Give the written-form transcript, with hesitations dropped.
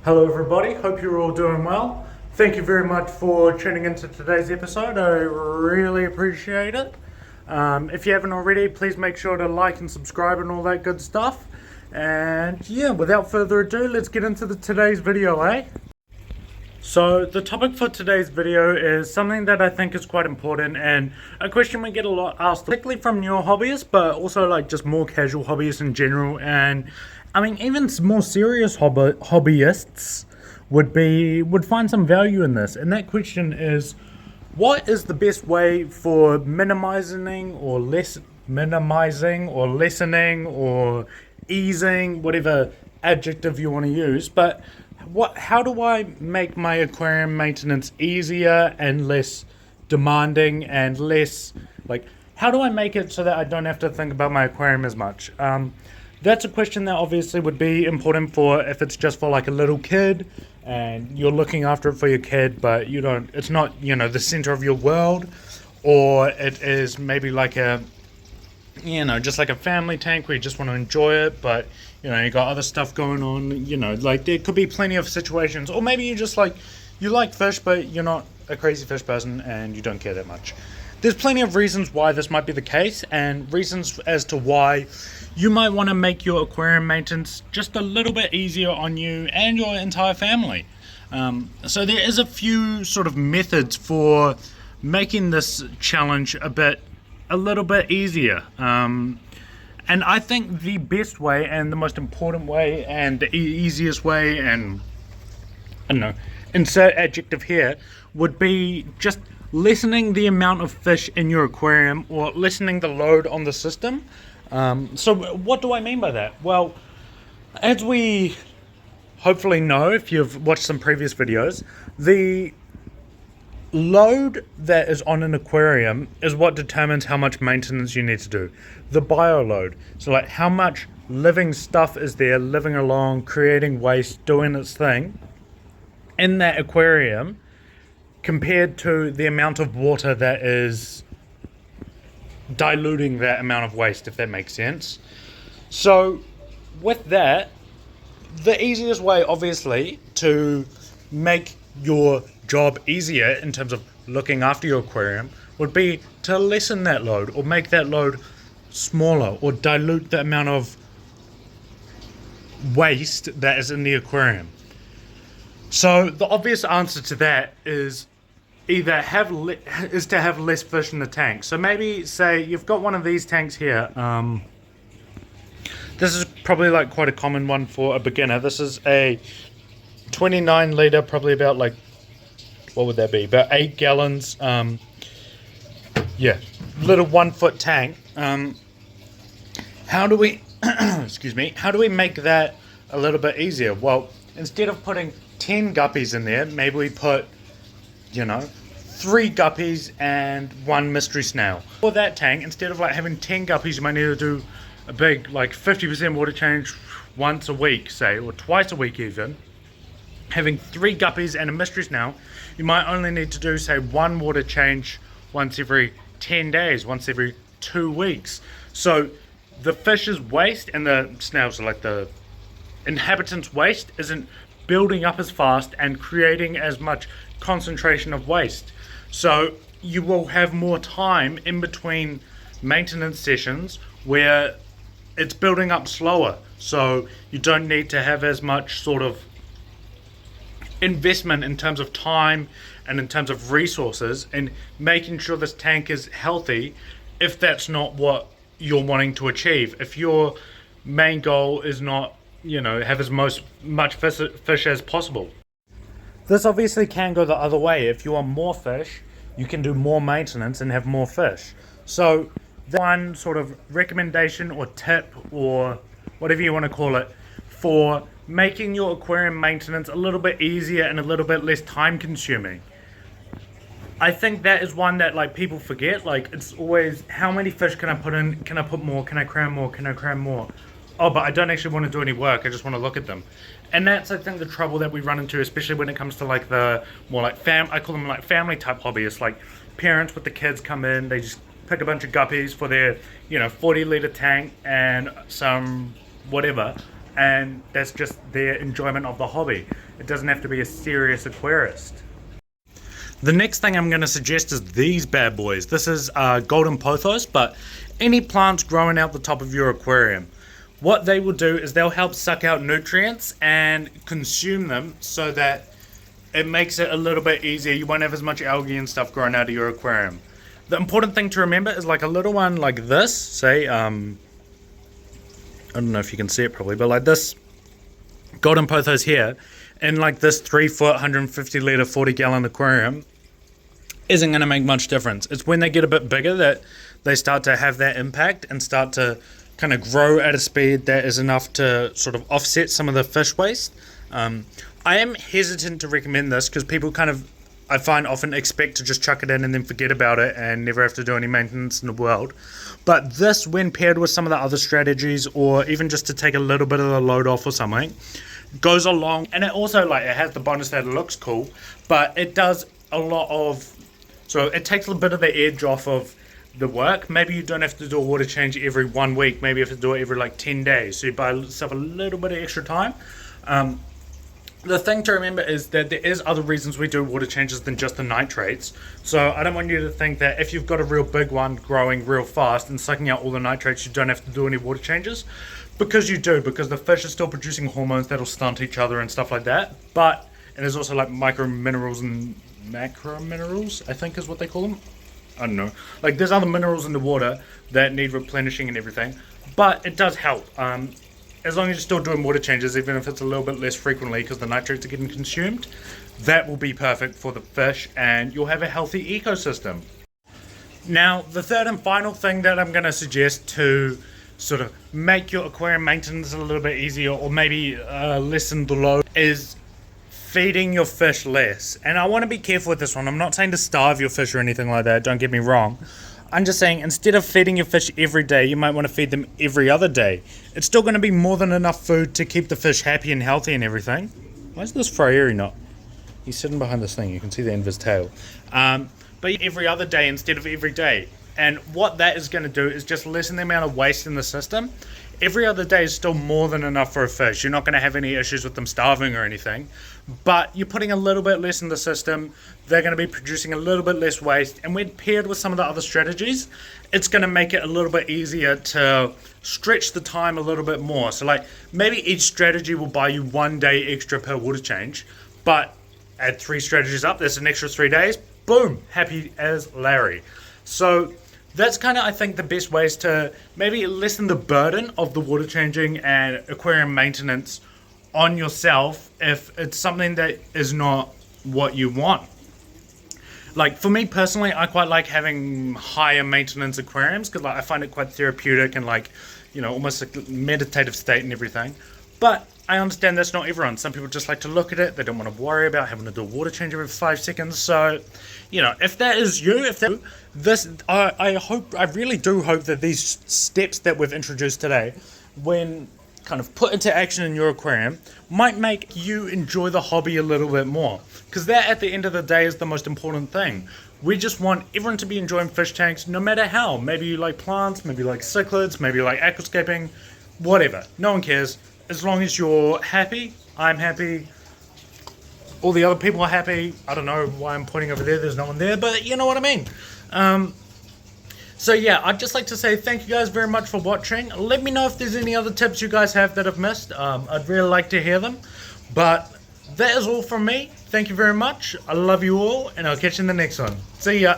Hello everybody, hope you're all doing well. Thank you very much for tuning into today's episode. I really appreciate it. If you haven't already, please make sure to like and subscribe and all that good stuff. And yeah, without further ado, let's get into today's video, eh? So the topic for today's video is something that I think is quite important and a question we get a lot asked, particularly from newer hobbyists, but also like just more casual hobbyists in general. And I mean, even more serious hobbyists would find some value in this. And that question is, what is the best way for minimizing or lessening or easing, whatever adjective you want to use, but how do I make my aquarium maintenance easier and less demanding and less, like, how do I make it so that I don't have to think about my aquarium as much? That's a question that obviously would be important for if it's just for like a little kid and you're looking after it for your kid, but it's not, the center of your world, or it is maybe like just like a family tank where you just want to enjoy it, but you got other stuff going on, like there could be plenty of situations. Or maybe you like fish, but you're not a crazy fish person and you don't care that much. There's plenty of reasons why this might be the case, and reasons as to why you might want to make your aquarium maintenance just a little bit easier on you and your entire family. So there is a few sort of methods for making this challenge a little bit easier. And I think the best way and the most important way and the easiest way, and I don't know, insert adjective here, would be just lessening the amount of fish in your aquarium or lessening the load on the system. So what do I mean by that? Well, as we hopefully know if you've watched some previous videos, the load that is on an aquarium is what determines how much maintenance you need to do. The bio load, so like how much living stuff is there living along, creating waste, doing its thing in that aquarium, compared to the amount of water that is diluting that amount of waste, if that makes sense. So with that, the easiest way obviously to make your job easier in terms of looking after your aquarium would be to lessen that load or make that load smaller or dilute the amount of waste that is in the aquarium. So the obvious answer to that is either to have less fish in the tank. So maybe say you've got one of these tanks here. This is probably like quite a common one for a beginner. This is a 29 litre, probably about like, what would that be? About 8 gallons. Little 1 foot tank. How do we, excuse me, how do we make that a little bit easier? Well, instead of putting 10 guppies in there, maybe we put, 3 guppies and 1 mystery snail. For that tank, instead of like having 10 guppies, you might need to do a big, like 50% water change once a week, say, or twice a week even. Having 3 guppies and a mystery snail, you might only need to do, say, 1 water change once every 10 days, once every 2 weeks. So the fish's waste and the snails, like the inhabitants' waste, isn't building up as fast and creating as much concentration of waste. So you will have more time in between maintenance sessions where it's building up slower. So you don't need to have as much sort of investment in terms of time and in terms of resources and making sure this tank is healthy, if that's not what you're wanting to achieve. If your main goal is not, have as much fish as possible. This obviously can go the other way. If you want more fish, you can do more maintenance and have more fish. So one sort of recommendation or tip or whatever you want to call it for making your aquarium maintenance a little bit easier and a little bit less time consuming. I think that is one that like people forget. Like it's always, how many fish can I put in? Can I put more? Can I cram more? Can I cram more? Oh, but I don't actually want to do any work. I just want to look at them. And that's, I think, the trouble that we run into, especially when it comes to like the more like I call them like family type hobbyists, like parents with the kids come in, they just pick a bunch of guppies for their, 40 litre tank and some whatever. and that's just their enjoyment of the hobby. It doesn't have to be a serious aquarist. The next thing I'm going to suggest is these bad boys. This is golden pothos, but any plants growing out the top of your aquarium. What they will do is they'll help suck out nutrients and consume them so that it makes it a little bit easier. You won't have as much algae and stuff growing out of your aquarium. The important thing to remember is like a little one like this, say, I don't know if you can see it probably, but like this golden pothos here, in like this 3-foot, 150 litre, 40 gallon aquarium, isn't going to make much difference. It's when they get a bit bigger that they start to have that impact and start to kind of grow at a speed that is enough to sort of offset some of the fish waste. I am hesitant to recommend this because people kind of, I find, often expect to just chuck it in and then forget about it and never have to do any maintenance in the world. But this, when paired with some of the other strategies, or even just to take a little bit of the load off or something, goes along. And it also, like, it has the bonus that it looks cool, but it does a lot of, so it takes a bit of the edge off of the work. Maybe you don't have to do a water change every 1 week. Maybe you have to do it every like 10 days. So you buy yourself a little bit of extra time. The thing to remember is that there is other reasons we do water changes than just the nitrates. So I don't want you to think that if you've got a real big one growing real fast and sucking out all the nitrates, you don't have to do any water changes. Because you do, because the fish are still producing hormones that'll stunt each other and stuff like that. But, and there's also like micro minerals and macro minerals, I think is what they call them. I don't know. Like there's other minerals in the water that need replenishing and everything. But it does help. As long as you're still doing water changes, even if it's a little bit less frequently because the nitrates are getting consumed, that will be perfect for the fish and you'll have a healthy ecosystem. Now, the third and final thing that I'm going to suggest to sort of make your aquarium maintenance a little bit easier or maybe lessen the load is feeding your fish less. And I want to be careful with this one. I'm not saying to starve your fish or anything like that, don't get me wrong. I'm just saying, instead of feeding your fish every day, you might want to feed them every other day. It's still going to be more than enough food to keep the fish happy and healthy and everything. Why is this Freyeri not? He's sitting behind this thing. You can see the end of his tail. But every other day instead of every day. And what that is going to do is just lessen the amount of waste in the system. Every other day is still more than enough for a fish. You're not going to have any issues with them starving or anything. But you're putting a little bit less in the system. They're going to be producing a little bit less waste. And when paired with some of the other strategies, it's going to make it a little bit easier to stretch the time a little bit more. So like maybe each strategy will buy you 1 day extra per water change. But add 3 strategies up, there's an extra 3 days. Boom, happy as Larry. So that's kind of, I think, the best ways to maybe lessen the burden of the water changing and aquarium maintenance on yourself if it's something that is not what you want. Like for me personally, I quite like having higher maintenance aquariums because like, I find it quite therapeutic and like, you know, almost like a meditative state and everything. But I understand that's not everyone. Some people just like to look at it. They don't want to worry about having to do a water change every 5 seconds. So, you know, if that is you, I really do hope that these steps that we've introduced today, when kind of put into action in your aquarium, might make you enjoy the hobby a little bit more. Because that, at the end of the day, is the most important thing. We just want everyone to be enjoying fish tanks, no matter how. Maybe you like plants, maybe you like cichlids, maybe you like aquascaping, whatever. No one cares. As long as you're happy, I'm happy, all the other people are happy. I don't know why I'm pointing over there, there's no one there, but you know what I mean. So yeah, I'd just like to say thank you guys very much for watching. Let me know if there's any other tips you guys have that I've missed. I'd really like to hear them. But that is all from me. Thank you very much. I love you all, and I'll catch you in the next one. See ya.